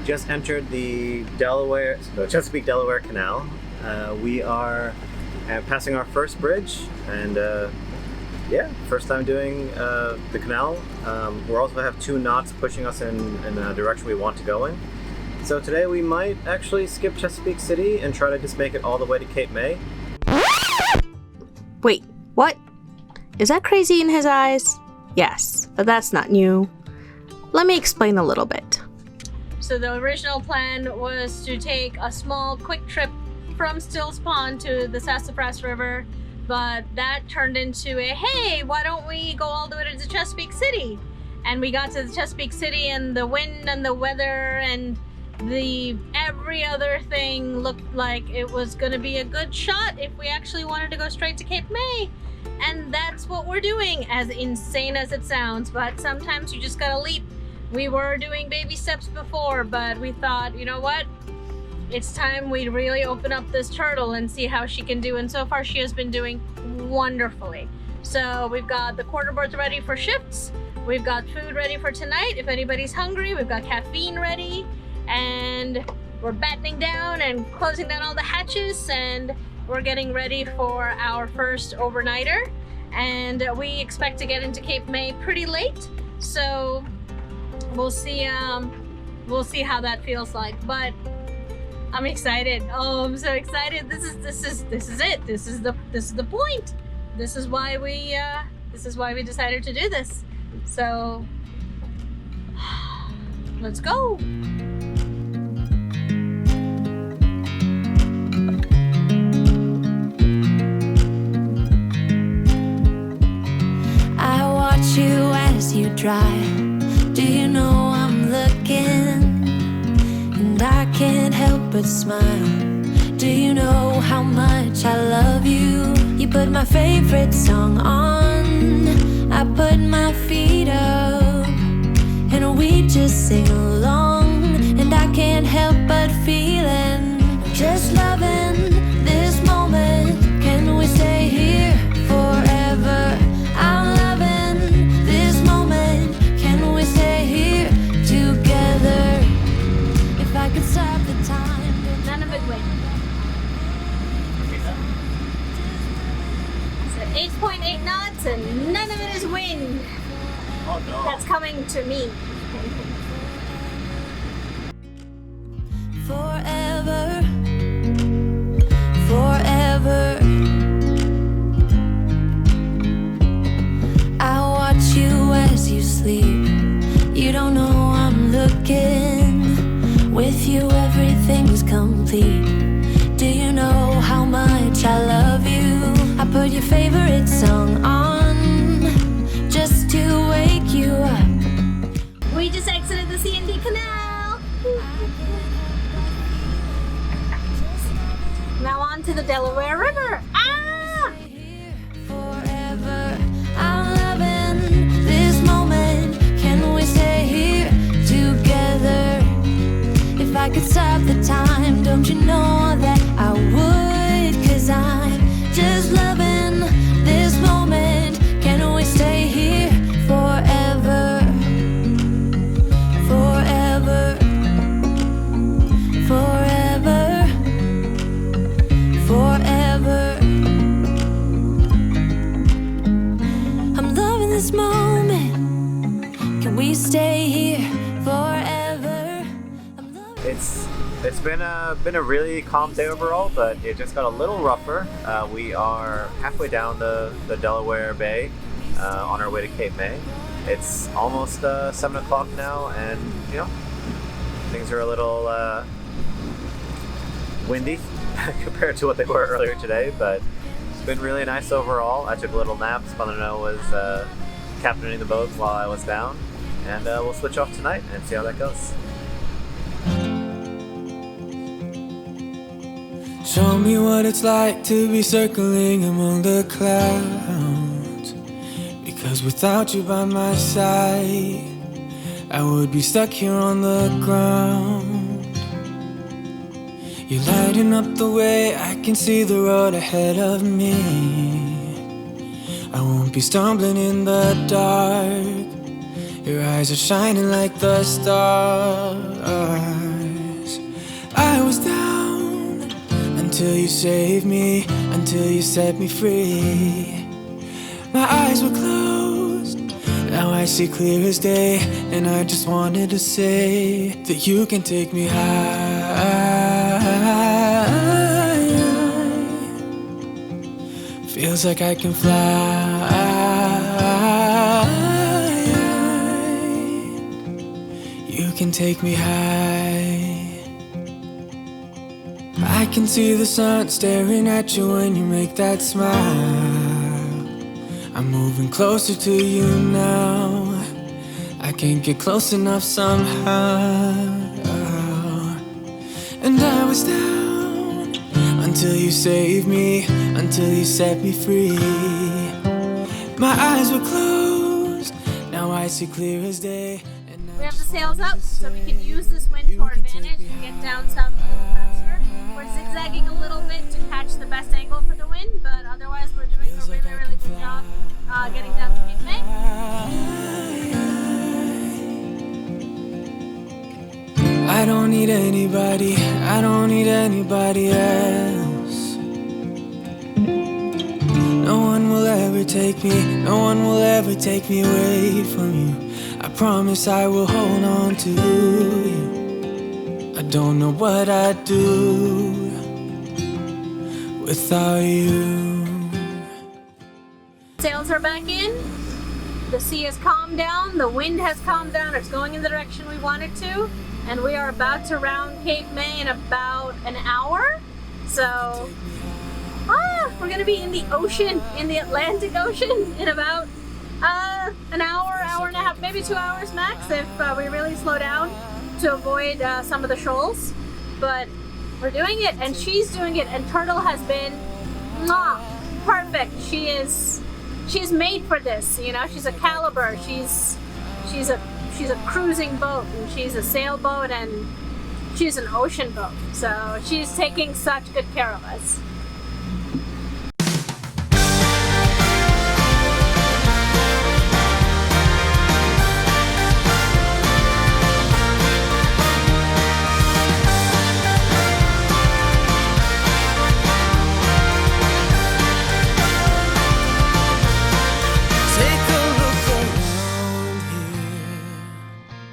just entered the Chesapeake Delaware Canal. We are passing our first bridge, and yeah, first time doing the canal. We also have 2 knots pushing us in the direction we want to go in. So today we might actually skip Chesapeake City and try to just make it all the way to Cape May. Wait, what? Is that crazy in his eyes? Yes, but that's not new. Let me explain a little bit. So the original plan was to take a small quick trip from Stills Pond to the Sassafras River, but that turned into a, hey, why don't we go all the way to the Chesapeake City? And we got to the Chesapeake City, and the wind and the weather and every other thing looked like it was gonna be a good shot if we actually wanted to go straight to Cape May. And that's what we're doing, as insane as it sounds, but sometimes you just gotta leap. We were doing baby steps before, but we thought, you know what? It's time we really open up this turtle and see how she can do. And so far she has been doing wonderfully. So we've got the quarter boards ready for shifts. We've got food ready for tonight if anybody's hungry. We've got caffeine ready, and we're battening down and closing down all the hatches, and we're getting ready for our first overnighter. And we expect to get into Cape May pretty late. So we'll see how that feels like, but I'm excited. Oh, I'm so excited. This is it. This is the point. This is why we decided to do this. So let's go. I watch you as you drive. Do you know I'm looking? And I can't help but smile. Do you know how much I love you? You put my favorite song on. I put my feet up, and we just sing along. And I can't help but feeling, just loving this moment. Can we stay here forever? I'm loving this moment. Can we stay here together? If I could stop the time, None of it went. So 8.8 knots, and none of it is wind. Oh no. That's coming to me. forever, forever. I watch you as you sleep. You don't know I'm looking. With you everything's complete. Do you know how much I love you? I put your favorite song on just to wake you up. We just exited the C&D Canal. Now on to the Delaware River. Ah! Forever, I'm loving this moment. Can we stay here together? If I could stop the time, don't you know that I would? 'Cause I'm just loving this moment. Can we stay here forever? Forever, forever, forever. I'm loving this moment. Can we stay here forever? I'm loving. It's been a really calm day overall, but it just got a little rougher. We are halfway down the Delaware Bay on our way to Cape May. It's almost 7 o'clock now, and you know, things are a little windy compared to what they were earlier today, but it's been really nice overall. I took a little nap. Spanano was captaining the boat while I was down, and we'll switch off tonight and see how that goes. Show me what it's like to be circling among the clouds. Because without you by my side, I would be stuck here on the ground. You're lighting up the way, I can see the road ahead of me. I won't be stumbling in the dark. Your eyes are shining like the stars. until you saved me, until you set me free. My eyes were closed, now I see clear as day, and I just wanted to say that you can take me high. Feels like I can fly. You can take me high. I can see the sun staring at you when you make that smile. I'm moving closer to you now. I can't get close enough somehow. And I was down until you saved me, until you set me free. My eyes were closed, now I see clear as day. We have the sails up so we can use this wind to our advantage and get down south a little faster. We're zigzagging a little bit to catch the best angle for the wind, but otherwise we're doing a really, really good job getting down to Cape May. I don't need anybody, I don't need anybody else. No one will ever take me, no one will ever take me away from you. I promise I will hold on to you. I don't know what I'd do without you. Sails are back in. The sea has calmed down. The wind has calmed down. It's going in the direction we want it to. And we are about to round Cape May in about an hour. So, we're going to be in the ocean, in the Atlantic Ocean, in about an hour, hour and a half, maybe 2 hours max if we really slow down to avoid some of the shoals. But we're doing it, and she's doing it, and Turtle has been perfect. She's made for this, you know. She's a caliber. She's a cruising boat, and she's a sailboat, and she's an ocean boat. So she's taking such good care of us.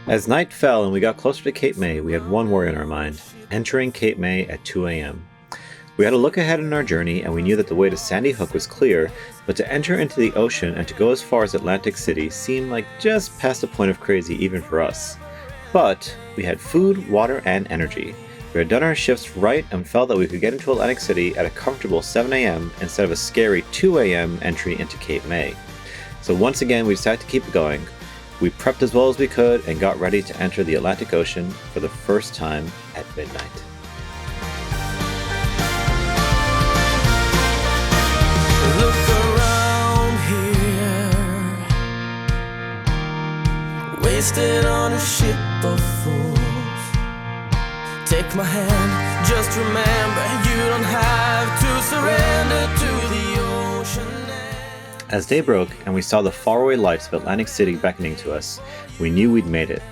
As night fell and we got closer to Cape May, we had one worry in our mind: entering Cape May at 2 a.m. We had a look ahead in our journey, and we knew that the way to Sandy Hook was clear, but to enter into the ocean and to go as far as Atlantic City seemed like just past the point of crazy even for us. But we had food, water, and energy. We had done our shifts right and felt that we could get into Atlantic City at a comfortable 7 a.m. instead of a scary 2 a.m. entry into Cape May. So once again, we decided to keep it going. We prepped as well as we could and got ready to enter the Atlantic Ocean for the first time at midnight. Look around here, wasted on a ship of fools. Take my hand, just remember you don't have to surrender to the ocean. As day broke and we saw the faraway lights of Atlantic City beckoning to us, we knew we'd made it.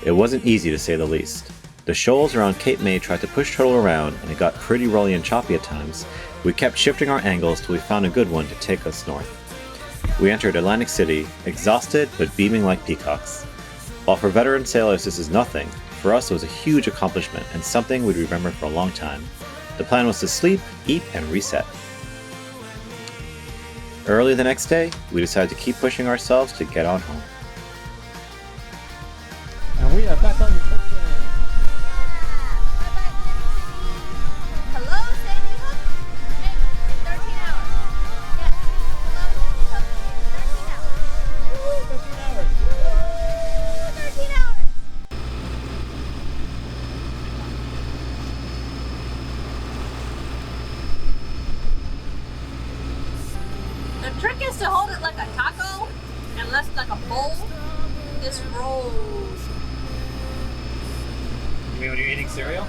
It wasn't easy to say the least. The shoals around Cape May tried to push Turtle around, and it got pretty rolly and choppy at times. We kept shifting our angles till we found a good one to take us north. We entered Atlantic City, exhausted but beaming like peacocks. While for veteran sailors this is nothing, for us it was a huge accomplishment and something we'd remember for a long time. The plan was to sleep, eat, and reset. Early the next day, we decided to keep pushing ourselves to get on home. And we are back on the coastline. Hello, Sandy Hook. Hey, 13 hours. Yes. Hello, Sandy Hook. 13 hours. 13 hours. 13 hours. The trick is to hold it like a taco and less like a bowl. This rolls. You mean when you're eating cereal?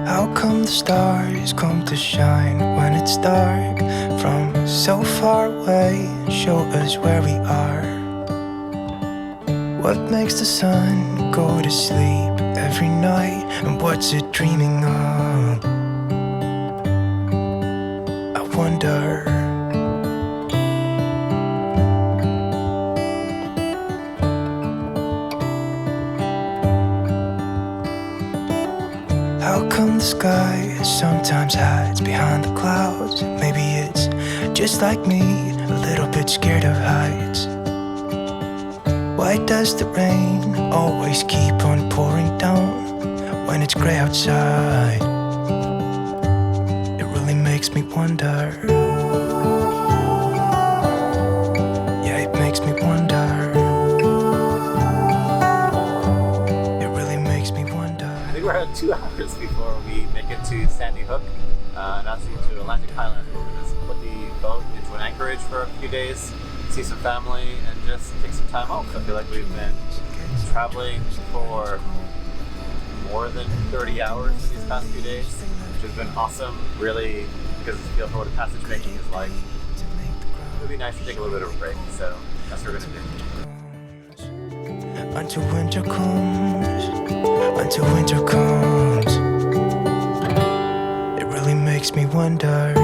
How come the stars come to shine when it's dark? from so far away, show us where we are. What makes the sun go to sleep every night, and what's it dreaming of? I wonder. How come the sky sometimes hides behind the clouds? Maybe it's just like me, a little bit scared of heights. Why does the rain always keep on pouring down when it's gray outside? It really makes me wonder. Yeah, it makes me wonder. I think we're at 2 hours before we make it to Sandy Hook, and actually to Atlantic Highlands, where we just put the boat into an anchorage for a few days, see some family, and just take some time off. I feel like we've been traveling for more than 30 hours in these past few days, which has been awesome, really, because I feel for what passage making is like. It would be nice to take a little bit of a break, so that's what we're going to do. Until winter comes, until winter comes, it really makes me wonder.